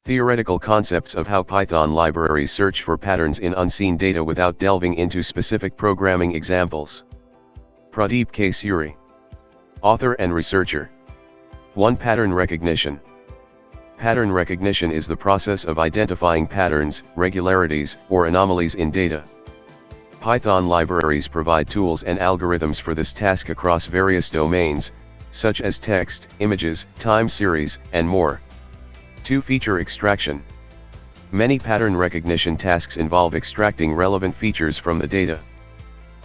Theoretical concepts of how Python libraries search for patterns in unseen data without delving into specific programming examples. Pradeep K. Suri. Author and researcher. 1. Pattern recognition. Pattern recognition is the process of identifying patterns, regularities, or anomalies in data. Python libraries provide tools and algorithms for this task across various domains, such as text, images, time series, and more. 2. Feature extraction. Many pattern recognition tasks involve extracting relevant features from the data.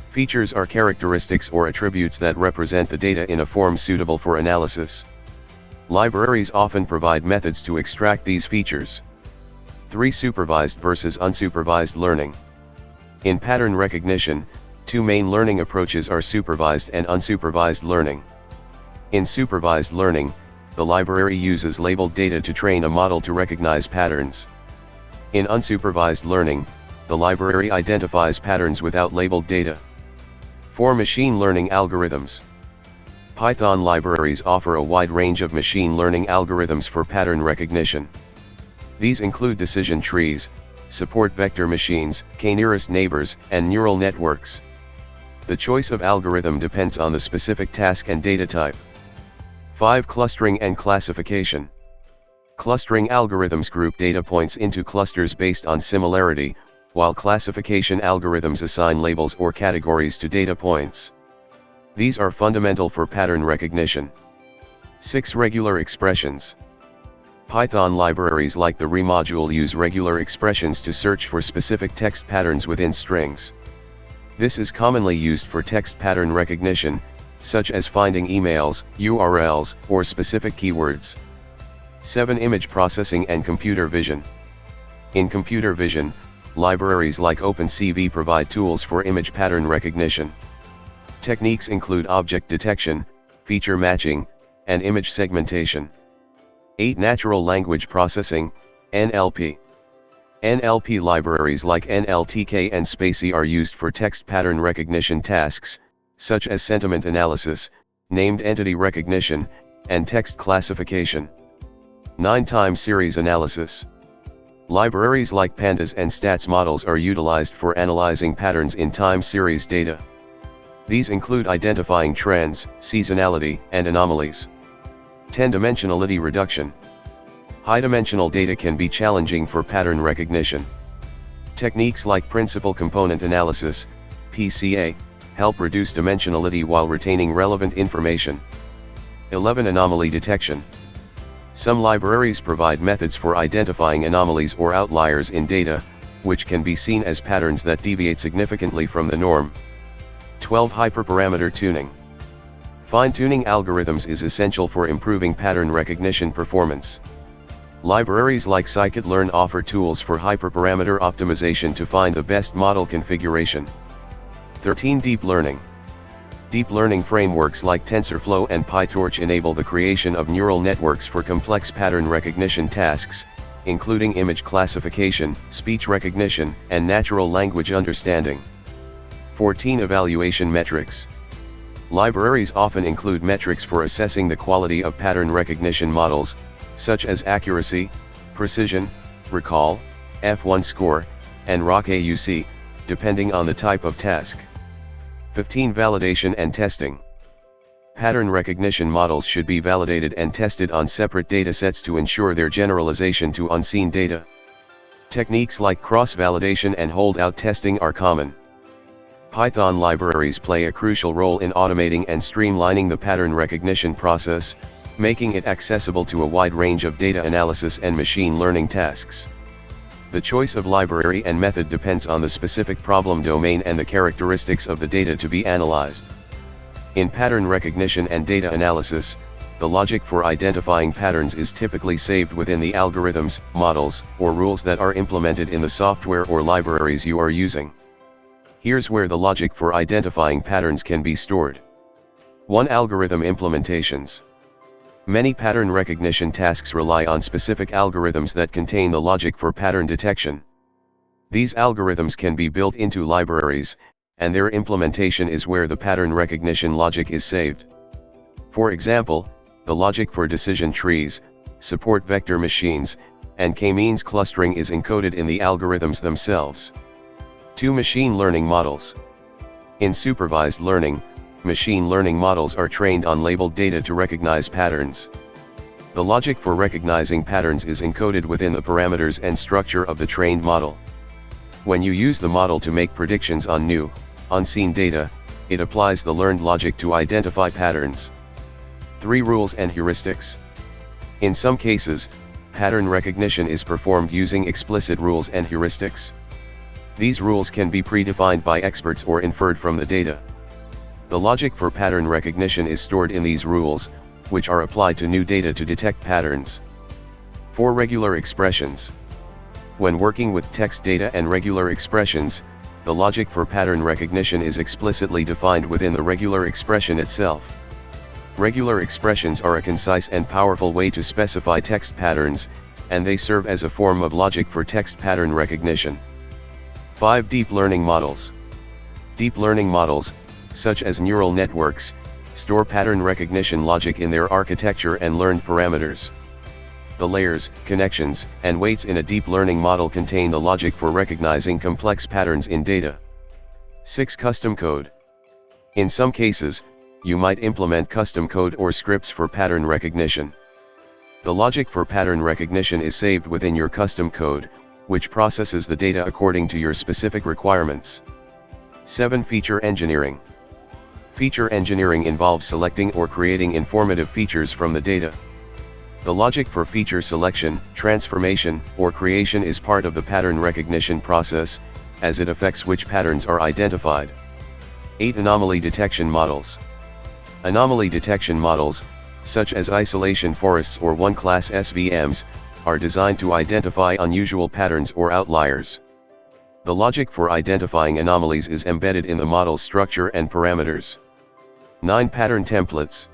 Features are characteristics or attributes that represent the data in a form suitable for analysis. Libraries often provide methods to extract these features. 3. Supervised versus unsupervised learning. In pattern recognition, two main learning approaches are supervised and unsupervised learning. In supervised learning, the library uses labeled data to train a model to recognize patterns. In unsupervised learning, the library identifies patterns without labeled data. 4. Machine learning algorithms. Python libraries offer a wide range of machine learning algorithms for pattern recognition. These include decision trees, support vector machines, k-nearest neighbors, and neural networks. The choice of algorithm depends on the specific task and data type. 5. Clustering and classification. Clustering algorithms group data points into clusters based on similarity, while classification algorithms assign labels or categories to data points. These are fundamental for pattern recognition. 6. Regular expressions. Python libraries like the RE module use regular expressions to search for specific text patterns within strings. This is commonly used for text pattern recognition, such as finding emails, URLs, or specific keywords. 7. Image processing and computer vision. In computer vision, libraries like OpenCV provide tools for image pattern recognition. Techniques include object detection, feature matching, and image segmentation. 8. Natural language processing, NLP. NLP libraries like NLTK and Spatie are used for text pattern recognition tasks, such as sentiment analysis, named entity recognition, and text classification. 9. Time series analysis. Libraries like Pandas and Stats models are utilized for analyzing patterns in time series data. These include identifying trends, seasonality, and anomalies. 10. Dimensionality reduction. High-dimensional data can be challenging for pattern recognition. Techniques like principal component analysis, PCA, help reduce dimensionality while retaining relevant information. 11. Anomaly detection. Some libraries provide methods for identifying anomalies or outliers in data, which can be seen as patterns that deviate significantly from the norm. 12. Hyperparameter tuning. Fine-tuning algorithms is essential for improving pattern recognition performance. Libraries like scikit-learn offer tools for hyperparameter optimization to find the best model configuration. 13. Deep learning. Deep learning frameworks like TensorFlow and PyTorch enable the creation of neural networks for complex pattern recognition tasks, including image classification, speech recognition, and natural language understanding. 14. Evaluation metrics. Libraries often include metrics for assessing the quality of pattern recognition models, such as accuracy, precision, recall, F1 score, and ROC-AUC, depending on the type of task. 15. Validation and testing. Pattern recognition models should be validated and tested on separate datasets to ensure their generalization to unseen data. Techniques like cross-validation and holdout testing are common. Python libraries play a crucial role in automating and streamlining the pattern recognition process, making it accessible to a wide range of data analysis and machine learning tasks. The choice of library and method depends on the specific problem domain and the characteristics of the data to be analyzed. In pattern recognition and data analysis, the logic for identifying patterns is typically saved within the algorithms, models, or rules that are implemented in the software or libraries you are using. Here's where the logic for identifying patterns can be stored. 1. Algorithm implementations. Many pattern recognition tasks rely on specific algorithms that contain the logic for pattern detection. These algorithms can be built into libraries, and their implementation is where the pattern recognition logic is saved. For example, the logic for decision trees, support vector machines, and k-means clustering is encoded in the algorithms themselves. 2. Machine learning models. In supervised learning, machine learning models are trained on labeled data to recognize patterns. The logic for recognizing patterns is encoded within the parameters and structure of the trained model. When you use the model to make predictions on new, unseen data, it applies the learned logic to identify patterns. 3. Rules and heuristics. In some cases, pattern recognition is performed using explicit rules and heuristics. These rules can be predefined by experts or inferred from the data. The logic for pattern recognition is stored in these rules, which are applied to new data to detect patterns. 4. Regular expressions. When working with text data and regular expressions, the logic for pattern recognition is explicitly defined within the regular expression itself. Regular expressions are a concise and powerful way to specify text patterns, and they serve as a form of logic for text pattern recognition. 5. Deep learning models. Deep learning models, such as neural networks, store pattern recognition logic in their architecture and learned parameters. The layers, connections, and weights in a deep learning model contain the logic for recognizing complex patterns in data. 6. Custom code. In some cases, you might implement custom code or scripts for pattern recognition. The logic for pattern recognition is saved within your custom code, which processes the data according to your specific requirements. 7. Feature engineering. Feature engineering involves selecting or creating informative features from the data. The logic for feature selection, transformation, or creation is part of the pattern recognition process, as it affects which patterns are identified. 8. Anomaly detection models. Anomaly detection models, such as isolation forests or one-class SVMs, are designed to identify unusual patterns or outliers. The logic for identifying anomalies is embedded in the model's structure and parameters. 9. Pattern templates.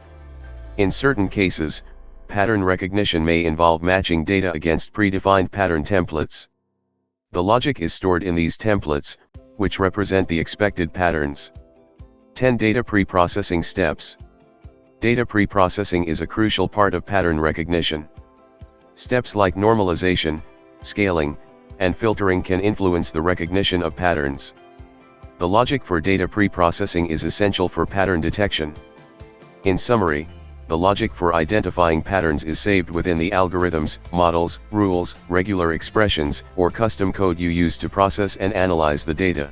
In certain cases, pattern recognition may involve matching data against predefined pattern templates. The logic is stored in these templates, which represent the expected patterns. 10. Data pre-processing steps. Data pre-processing is a crucial part of pattern recognition. Steps like normalization, scaling, and filtering can influence the recognition of patterns. The logic for data pre-processing is essential for pattern detection. In summary, the logic for identifying patterns is saved within the algorithms, models, rules, regular expressions, or custom code you use to process and analyze the data.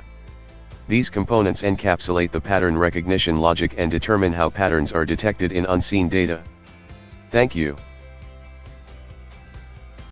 These components encapsulate the pattern recognition logic and determine how patterns are detected in unseen data. Thank you.